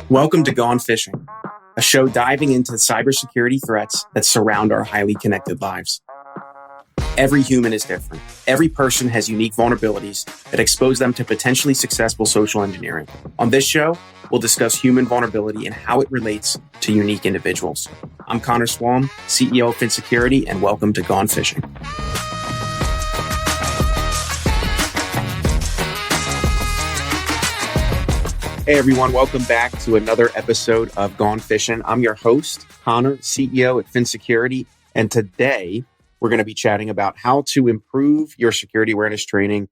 Welcome to Gone Fishing, a show diving into the cybersecurity threats that surround our highly connected lives. Every human is different. Every person has unique vulnerabilities that expose them to potentially successful social engineering. On this show, we'll discuss human vulnerability and how it relates to unique individuals. I'm Connor Swalm, CEO of FinSecurity, and welcome to Gone Fishing. Hey everyone, welcome back to another episode of Gone Fishing. I'm your host, Connor, CEO at FinSecurity, and today we're going to be chatting about how to improve your security awareness training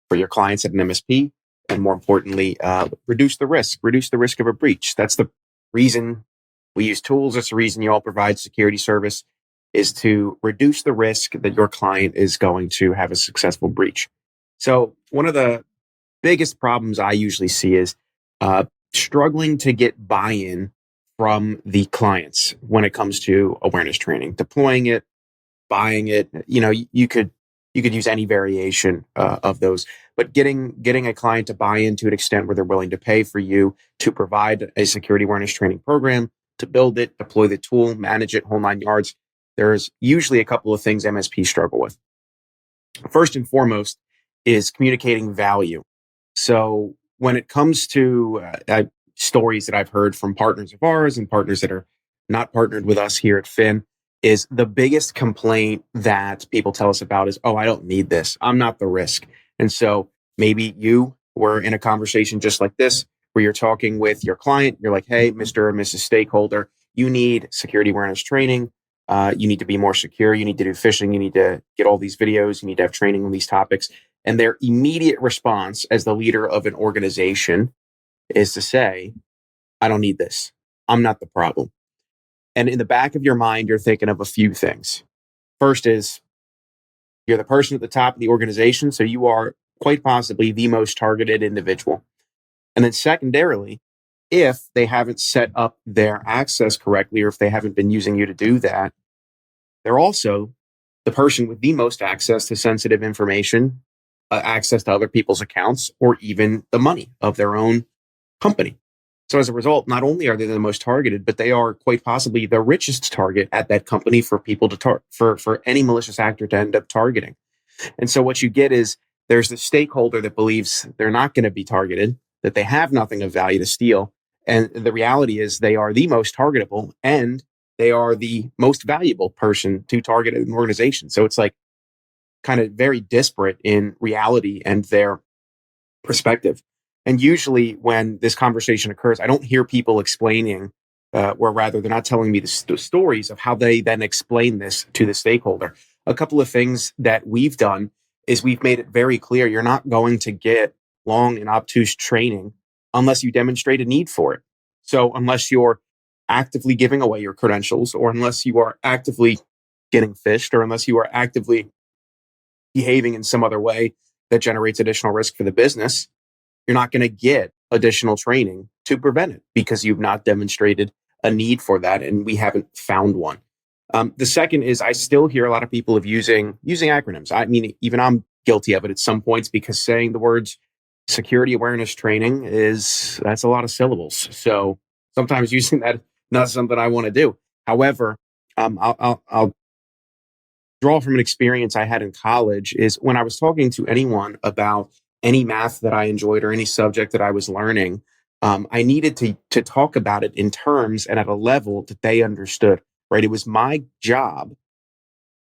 for your clients at an MSP, and more importantly, reduce the risk of a breach. That's the reason we use tools. That's the reason you all provide security service, is to reduce the risk that your client is going to have a successful breach. So one of the biggest problems I usually see is struggling to get buy-in from the clients when it comes to awareness training, deploying it, buying it. You know, you could use any variation of those, but getting a client to buy in to an extent where they're willing to pay for you to provide a security awareness training program, to build it, deploy the tool, manage it, whole nine yards. There's usually a couple of things MSPs struggle with. First and foremost is communicating value. So when it comes to stories that I've heard from partners of ours and partners that are not partnered with us here at Fin, is the biggest complaint that people tell us about is, oh, I don't need this. I'm not the risk. And so maybe you were in a conversation just like this, where you're talking with your client. You're like, hey, Mr. or Mrs. Stakeholder, you need security awareness training. You need to be more secure. You need to do phishing. You need to get all these videos. You need to have training on these topics. And their immediate response as the leader of an organization is to say, I don't need this. I'm not the problem. And in the back of your mind, you're thinking of a few things. First is, you're the person at the top of the organization, so you are quite possibly the most targeted individual. And then secondarily, if they haven't set up their access correctly, or if they haven't been using you to do that, they're also the person with the most access to sensitive information, access to other people's accounts, or even the money of their own company. So as a result, not only are they the most targeted, but they are quite possibly the richest target at that company for people to for any malicious actor to end up targeting. And so what you get is, there's the stakeholder that believes they're not going to be targeted, that they have nothing of value to steal. And the reality is they are the most targetable, and they are the most valuable person to target an organization. So it's like kind of very disparate in reality and their perspective. And usually when this conversation occurs, I don't hear people explaining, or rather, they're not telling me the stories of how they then explain this to the stakeholder. A couple of things that we've done is we've made it very clear you're not going to get long and obtuse training unless you demonstrate a need for it. So unless you're actively giving away your credentials, or unless you are actively getting phished, or unless you are actively behaving in some other way that generates additional risk for the business, you're not going to get additional training to prevent it, because you've not demonstrated a need for that, and we haven't found one. The second is, I still hear a lot of people of using acronyms. I mean, even I'm guilty of it at some points, because saying the words security awareness training that's a lot of syllables. So sometimes using that, not something I want to do. However, I'll draw from an experience I had in college. Is when I was talking to anyone about any math that I enjoyed or any subject that I was learning, I needed to talk about it in terms and at a level that they understood, right? It was my job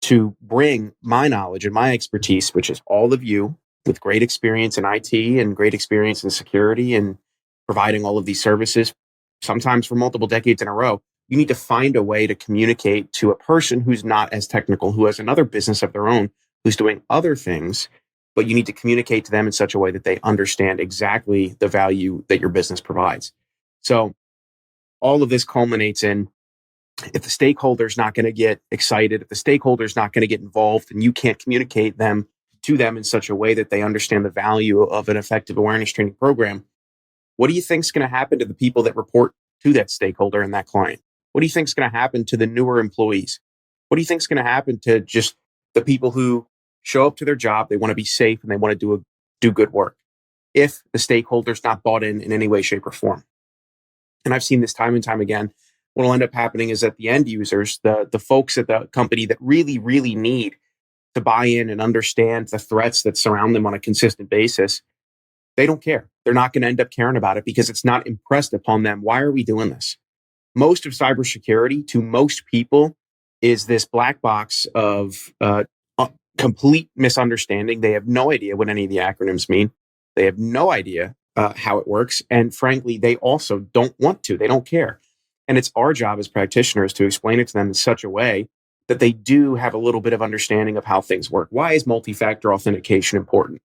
to bring my knowledge and my expertise, which is all of you with great experience in IT and great experience in security and providing all of these services, sometimes for multiple decades in a row. You need to find a way to communicate to a person who's not as technical, who has another business of their own, who's doing other things, but you need to communicate to them in such a way that they understand exactly the value that your business provides. So all of this culminates in, if the stakeholder's not going to get excited, if the stakeholder's not going to get involved, and you can't communicate to them in such a way that they understand the value of an effective awareness training program, what do you think is going to happen to the people that report to that stakeholder and that client? What do you think is going to happen to the newer employees? What do you think is going to happen to just the people who show up to their job, they want to be safe, and they want to do good work, if the stakeholder's not bought in any way, shape, or form? And I've seen this time and time again. What will end up happening is that the end users, the folks at the company that really, really need to buy in and understand the threats that surround them on a consistent basis, they don't care. They're not going to end up caring about it because it's not impressed upon them. Why are we doing this? Most of cybersecurity to most people is this black box of complete misunderstanding. They have no idea what any of the acronyms mean. They have no idea how it works. And frankly, they also don't want to. They don't care. And it's our job as practitioners to explain it to them in such a way that they do have a little bit of understanding of how things work. Why is multi-factor authentication important?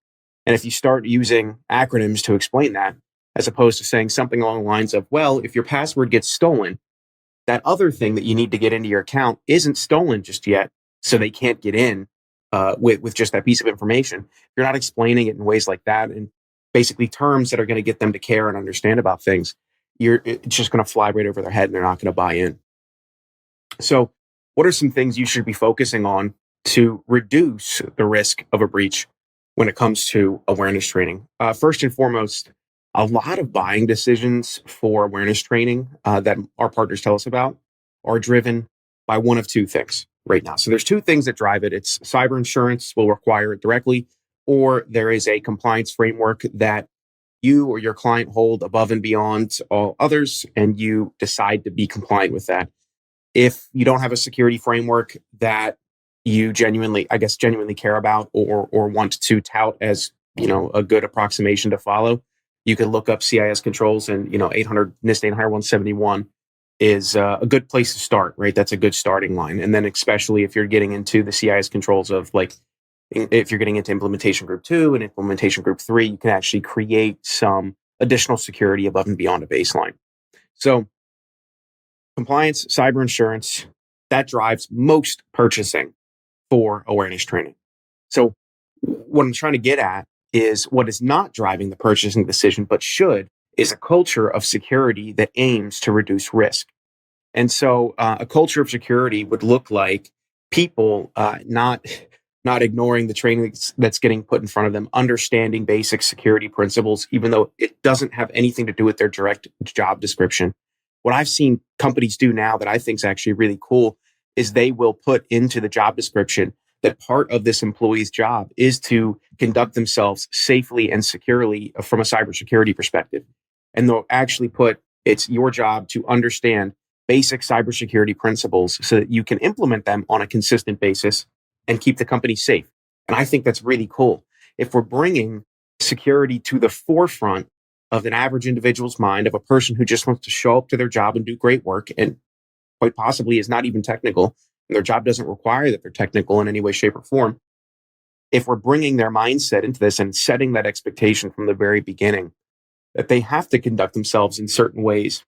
And if you start using acronyms to explain that, as opposed to saying something along the lines of, well, if your password gets stolen, that other thing that you need to get into your account isn't stolen just yet, so they can't get in with just that piece of information. You're not explaining it in ways like that, and basically terms that are going to get them to care and understand about things. It's just going to fly right over their head, and they're not going to buy in. So, what are some things you should be focusing on to reduce the risk of a breach when it comes to awareness training? First and foremost, a lot of buying decisions for awareness training that our partners tell us about are driven by one of two things right now. So there's two things that drive it. It's cyber insurance will require it directly, or there is a compliance framework that you or your client hold above and beyond all others, and you decide to be compliant with that. If you don't have a security framework that you genuinely care about or want to tout as, a good approximation to follow, you can look up CIS controls, and 800 NIST 800 171 is a good place to start, right? That's a good starting line. And then especially if you're getting into the CIS controls of, like, if you're getting into implementation group 2 and implementation group 3, you can actually create some additional security above and beyond a baseline. So compliance, cyber insurance, that drives most purchasing for awareness training. So what I'm trying to get at is what is not driving the purchasing decision, but should, is a culture of security that aims to reduce risk. And so a culture of security would look like people not ignoring the training that's getting put in front of them, understanding basic security principles, even though it doesn't have anything to do with their direct job description. What I've seen companies do now that I think is actually really cool is they will put into the job description that part of this employee's job is to conduct themselves safely and securely from a cybersecurity perspective. And they'll actually put, it's your job to understand basic cybersecurity principles so that you can implement them on a consistent basis and keep the company safe. And I think that's really cool. If we're bringing security to the forefront of an average individual's mind, of a person who just wants to show up to their job and do great work, and quite possibly is not even technical, and their job doesn't require that they're technical in any way, shape, or form. If we're bringing their mindset into this and setting that expectation from the very beginning, that they have to conduct themselves in certain ways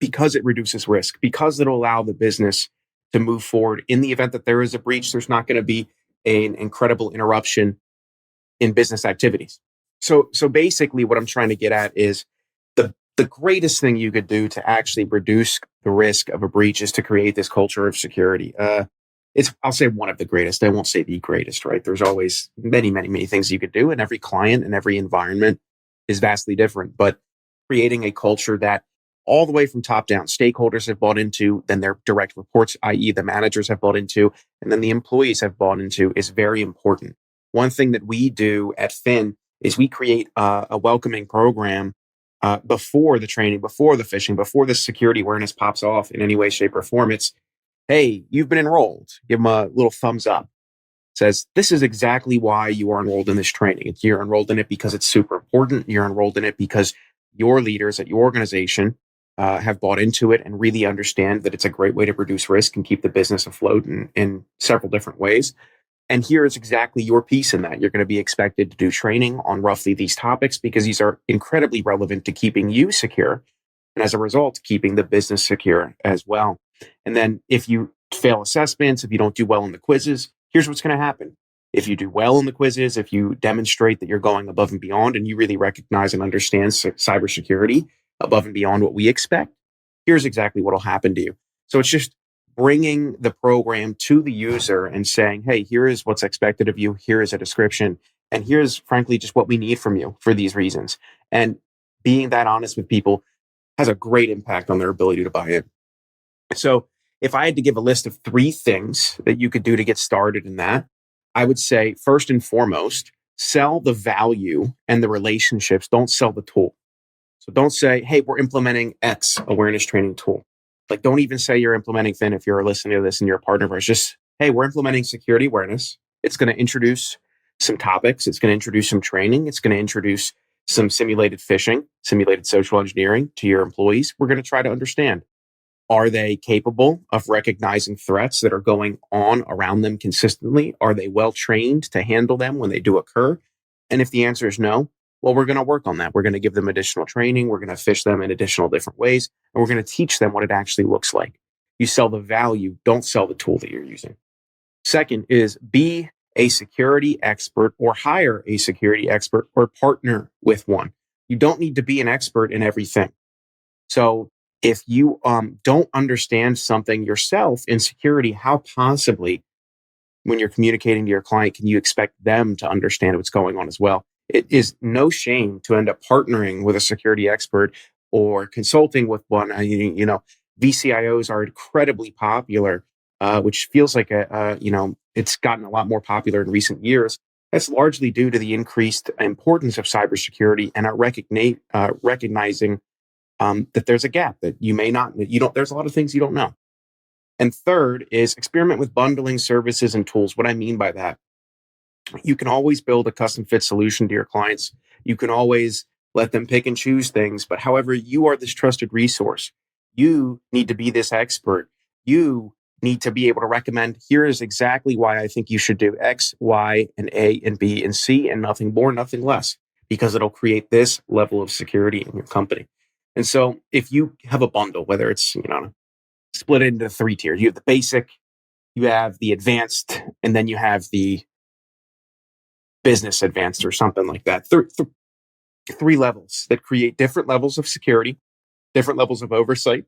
because it reduces risk, because it'll allow the business to move forward. In the event that there is a breach, there's not going to be an incredible interruption in business activities. So basically what I'm trying to get at is the greatest thing you could do to actually reduce the risk of a breach is to create this culture of security. I'll say one of the greatest. I won't say the greatest, right? There's always many, many, many things you could do, and every client and every environment is vastly different. But creating a culture that all the way from top down, stakeholders have bought into, then their direct reports, i.e. the managers, have bought into, and then the employees have bought into, is very important. One thing that we do at Fin is we create a welcoming program before the training, before the phishing, before the security awareness pops off in any way, shape, or form. It's, hey, you've been enrolled. Give them a little thumbs up. It says, this is exactly why you are enrolled in this training. You're enrolled in it because it's super important. You're enrolled in it because your leaders at your organization have bought into it and really understand that it's a great way to reduce risk and keep the business afloat in several different ways. And here is exactly your piece in that. You're going to be expected to do training on roughly these topics because these are incredibly relevant to keeping you secure. And as a result, keeping the business secure as well. And then if you fail assessments, if you don't do well in the quizzes, here's what's going to happen. If you do well in the quizzes, if you demonstrate that you're going above and beyond and you really recognize and understand cybersecurity above and beyond what we expect, here's exactly what will happen to you. So it's just bringing the program to the user and saying, hey, here is what's expected of you. Here is a description. And here's, frankly, just what we need from you for these reasons. And being that honest with people, has a great impact on their ability to buy in. So if I had to give a list of 3 things that you could do to get started in that, I would say first and foremost, sell the value and the relationships. Don't sell the tool. So don't say, hey, we're implementing X awareness training tool. Like, don't even say you're implementing Fin if you're listening to this and you're a partner of ours. Just, hey, we're implementing security awareness. It's going to introduce some topics. It's going to introduce some training. It's going to introduce some simulated phishing, simulated social engineering to your employees. We're going to try to understand, are they capable of recognizing threats that are going on around them consistently? Are they well trained to handle them when they do occur? And if the answer is no, well, we're going to work on that. We're going to give them additional training. We're going to fish them in additional different ways. And we're going to teach them what it actually looks like. You sell the value, don't sell the tool that you're using. Second is be a security expert or hire a security expert or partner with one. You don't need to be an expert in everything. So if you don't understand something yourself in security, how possibly, when you're communicating to your client, can you expect them to understand what's going on as well? It is no shame to end up partnering with a security expert or consulting with one. VCIOs are incredibly popular, which feels like it's gotten a lot more popular in recent years. That's largely due to the increased importance of cybersecurity and recognizing that there's a gap that there's a lot of things you don't know. And third is experiment with bundling services and tools. What I mean by that, you can always build a custom fit solution to your clients. You can always let them pick and choose things. But however, you are this trusted resource. You need to be this expert. You need to be able to recommend, here is exactly why I think you should do X, Y, and A, and B, and C, and nothing more, nothing less, because it'll create this level of security in your company. And so if you have a bundle, whether it's, split into 3 tiers, you have the basic, you have the advanced, and then you have the business advanced or something like that. 3 levels that create different levels of security, different levels of oversight,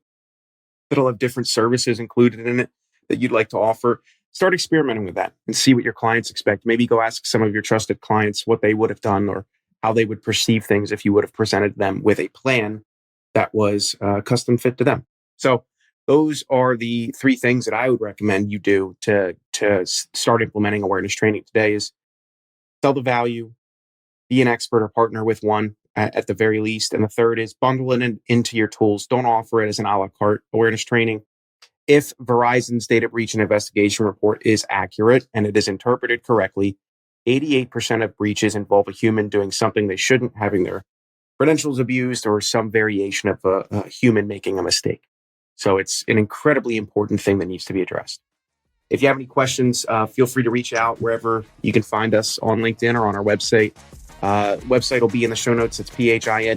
that'll have different services included in it that you'd like to offer. Start experimenting with that and see what your clients expect. Maybe go ask some of your trusted clients what they would have done or how they would perceive things if you would have presented them with a plan that was custom fit to them. So those are the 3 things that I would recommend you do to start implementing awareness training today is sell the value, be an expert or partner with one at the very least. And the third is bundle it into your tools. Don't offer it as an a la carte awareness training. If Verizon's data breach and investigation report is accurate and it is interpreted correctly, 88% of breaches involve a human doing something they shouldn't, having their credentials abused or some variation of a human making a mistake. So it's an incredibly important thing that needs to be addressed. If you have any questions, feel free to reach out wherever you can find us on LinkedIn or on our website. Website will be in the show notes. It's phinsec.io.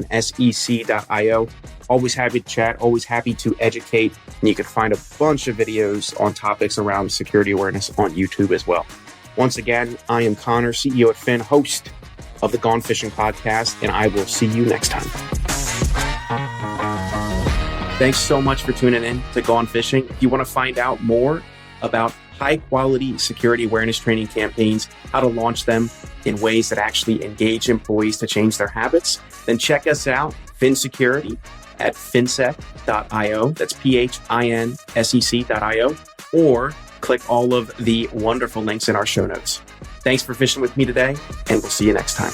Always happy to chat, always happy to educate. And you can find a bunch of videos on topics around security awareness on YouTube as well. Once again, I am Connor, CEO at Fin, host of the Gone Fishing podcast, and I will see you next time. Thanks so much for tuning in to Gone Fishing. If you want to find out more about high-quality security awareness training campaigns, how to launch them in ways that actually engage employees to change their habits, then check us out, Fin Security, at phinsec.io. That's phinsec.io. Or click all of the wonderful links in our show notes. Thanks for fishing with me today, and we'll see you next time.